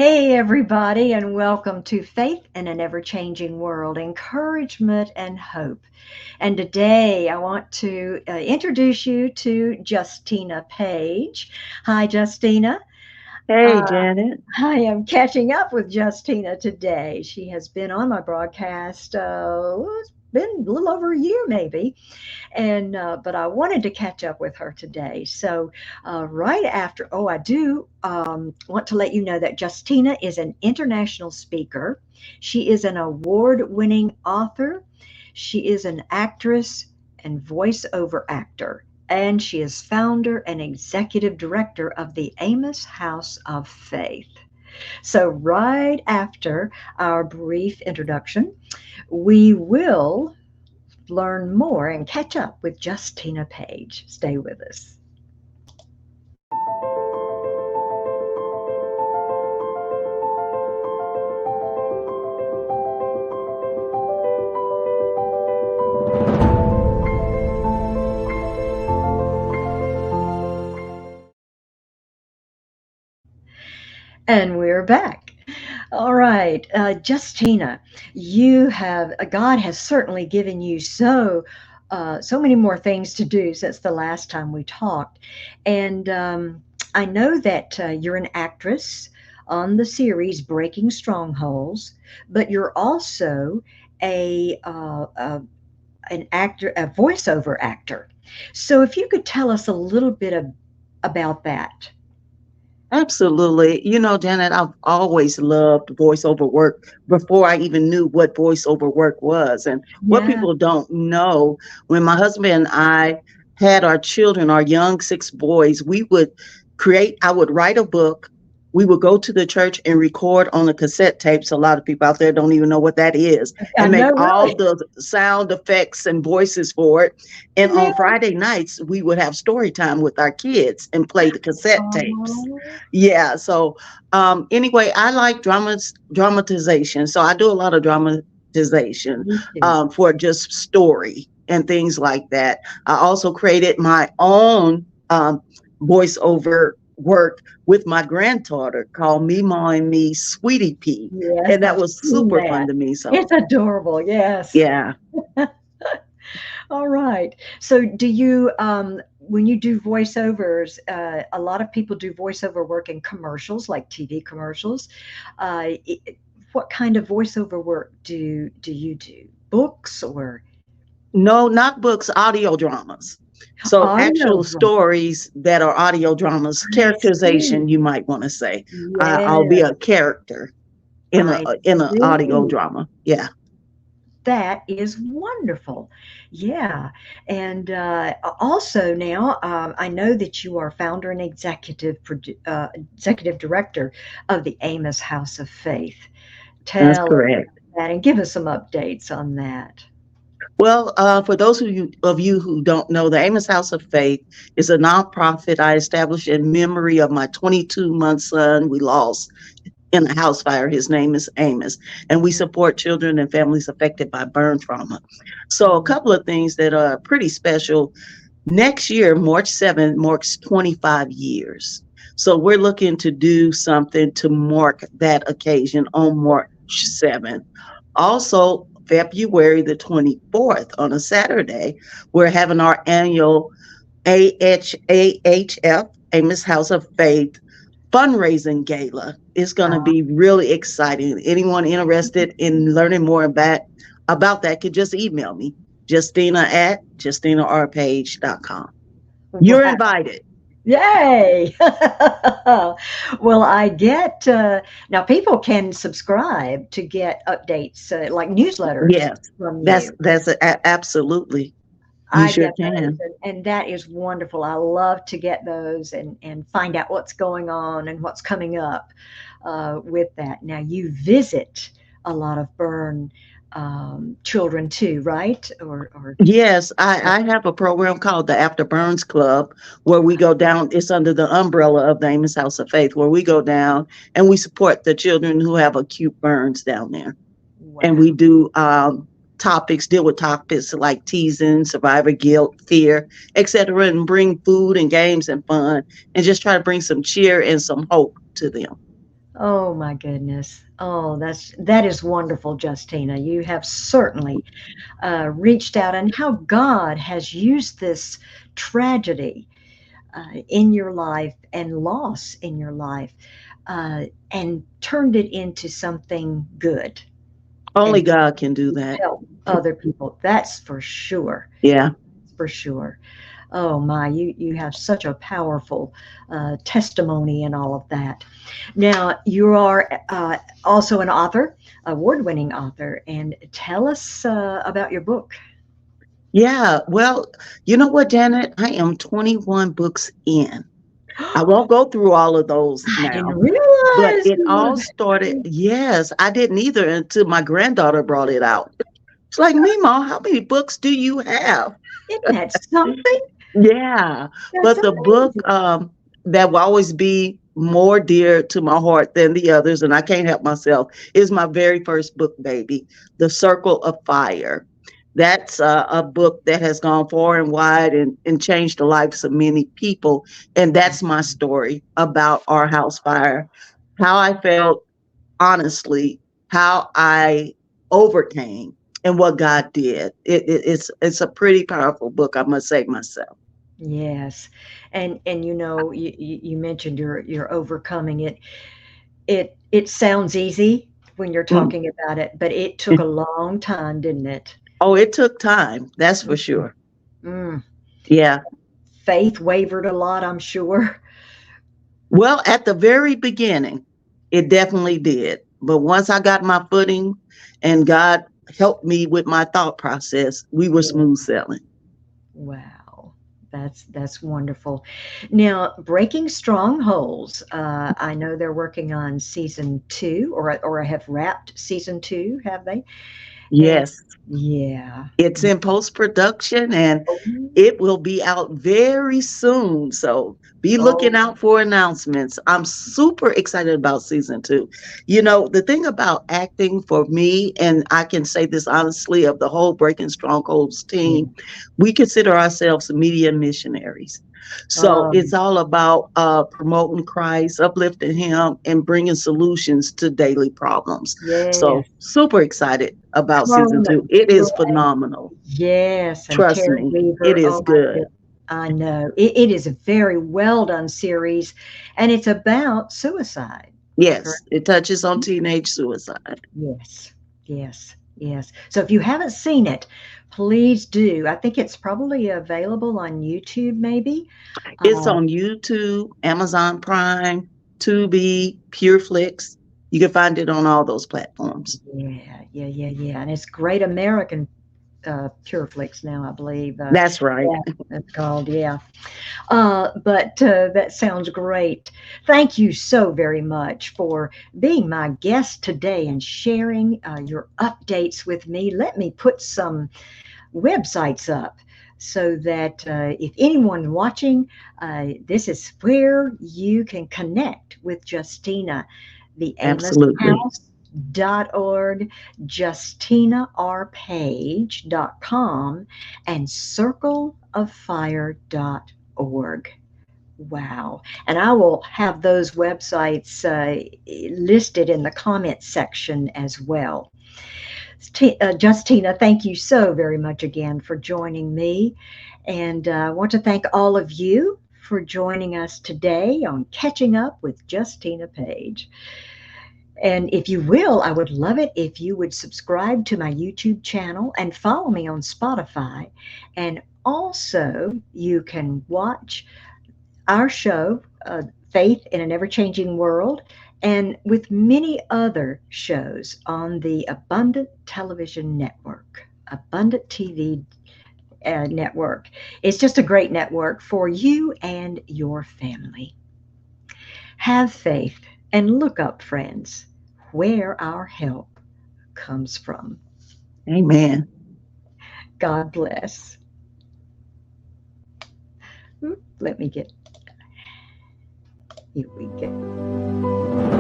Hey, everybody, and welcome to Faith in an Ever Changing World, Encouragement and Hope. And today I want to introduce you to Justina Page. Hi, Justina. Hey, Uh, Janet. I am catching up with Justina today. She has been on my broadcast, it's been a little over a year maybe, and but I wanted to catch up with her today. So right after, oh, I do want to let you know that Justina is an international speaker. She is an award-winning author. She is an actress and voiceover actor. And she is founder and executive director of the Amos House of Faith. So, right after our brief introduction, we will learn more and catch up with Justina Page. Stay with us. And we're back. All right, Justina, you have God has certainly given you so many more things to do since the last time we talked, and I know that you're an actress on the series Breaking Strongholds, but you're also a an actor, a voiceover actor. So, if you could tell us a little bit about that. Absolutely. Janet, I've always loved voiceover work before I even knew what voiceover work was. And what Yeah. people don't know, when my husband and I had our children, our young six boys, I would write a book. We would go to the church and record on the cassette tapes. A lot of people out there don't even know what that is, I and make know, all really. the sound effects and voices for it. And Yeah. on Friday nights, we would have story time with our kids and play the cassette tapes. Oh, Yeah. So anyway, I like dramatization. So I do a lot of dramatization me too. for just story and things like that. I also created my own voiceover work with my granddaughter called Me Ma and Me Sweetie Pea. Yes, And that I've was seen super that. fun to me. So It's adorable. Yes. yeah. All right. So, do you, when you do voiceovers, a lot of people do voiceover work in commercials, like TV commercials. What kind of voiceover work do you do? Books or No, not books, audio dramas. So audio actual drama? stories that are audio dramas, I see. characterization, you might want to say. I'll be Yes, a character in a I in an audio see. drama. Yeah, That is wonderful. Yeah. And also now, I know that you are founder and executive director of the Amos House of Faith. that's Tell us correct. about that and give us some updates on that. Well, for those of you who don't know, the Amos House of Faith is a nonprofit I established in memory of my 22-month son we lost in a house fire. His name is Amos, and we support children and families affected by burn trauma. So, a Mm. couple of things that are pretty special. Next year, March 7th, marks 25 years. So we're looking to do something to mark that occasion on March 7th. Also, February the 24th, on a Saturday, we're having our annual AHAHF, Amos House of Faith, fundraising gala. It's going to Uh, be really exciting. Anyone interested in learning more about that could just email me, Justina at JustinaRPage.com. You're wow. invited. Yay. Well, I get now people can subscribe to get updates like newsletters Yes, from that's you. absolutely. You I sure get those, can. and that is wonderful. I love to get those and find out what's going on and what's coming up with that. Now, you visit a lot of burn children too, right? Yes, I have a program called the After Burns Club where we go down. It's under the umbrella of the Amos House of Faith, where we go down and we support the children who have acute burns down there. And Wow. we do deal with topics like teasing, survivor guilt, fear, etc., and bring food and games and fun, and just try to bring some cheer and some hope to them. Oh my goodness. Oh, that is wonderful, Justina. You have certainly reached out, and how God has used this tragedy in your life and loss in your life, and turned it into something good Only and God can do that. help other people. That's for sure. Yeah. For sure. Oh my, you have such a powerful testimony and all of that. Now, you are also an author, award-winning author, and tell us about your book. Yeah. Well, you know what, Janet? I am 21 books in. I won't go through all of those I didn't now, but realize it you were all that started, big. yes, I didn't either until my granddaughter brought it out. It's like, Mima, how many books do you have? Isn't that something? Yeah. That's But the book amazing. that will always be more dear to my heart than the others, and I can't help myself, is my very first book, baby, The Circle of Fire. That's a book that has gone far and wide and changed the lives of many people. And that's my story about our house fire, how I felt, honestly, how I overcame and what God did. It's a pretty powerful book, I must say myself. Yes, and you know, you mentioned you're overcoming it. It sounds easy when you're Mm. talking about it, but it took a long time, didn't it? Oh, it took time, that's for sure. Mm. Yeah. Faith wavered a lot, I'm sure. Well, at the very beginning, it definitely did. But once I got my footing and God helped me with my thought process, we were Yeah. smooth sailing. Wow. That's wonderful. Now, Breaking Strongholds. I know they're working on season two, or have wrapped season two, have they? And Yes. yeah. It's in post production and Oh, it will be out very soon. So be looking oh, out for announcements. I'm super excited about season two. You know, the thing about acting for me, and I can say this honestly, of the whole Breaking Strongholds yeah. team, we consider ourselves media missionaries. So it's Um, all about promoting Christ, uplifting Him, and bringing solutions to daily problems. So yes. super excited about season Carmen, two. It is right. phenomenal. Yes, and Trust Terry me, it Weaver. is Oh my good. goodness. I know. It is a very well done series, and it's about suicide. Yes, Correct? it touches on teenage suicide. Yes. Yes. Yes. So if you haven't seen it, please do. I think it's probably available on YouTube, maybe. It's Uh, on YouTube, Amazon Prime, Tubi, PureFlix. You can find it on all those platforms. yeah, yeah, yeah, yeah. And it's Great American Pureflix now, I believe. That's right. Yeah, that's called. Yeah. But that sounds great. Thank you so very much for being my guest today and sharing your updates with me. Let me put some websites up so that if anyone watching, this is where you can connect with Justina, the Amos Absolutely. House.org, justinarpage.com, and circleoffire.org. Wow. And I will have those websites listed in the comment section as well. Justina, thank you so very much again for joining me. And I want to thank all of you for joining us today on Catching Up with Justina Page. And if you will, I would love it if you would subscribe to my YouTube channel and follow me on Spotify. And also, you can watch our show, Faith in an Ever Changing World, and with many other shows on the Abundant Television Network, Abundant TV Network. It's just a great network for you and your family. Have faith and look up, friends, where our help comes from. Amen. God bless. Let me get, here we go.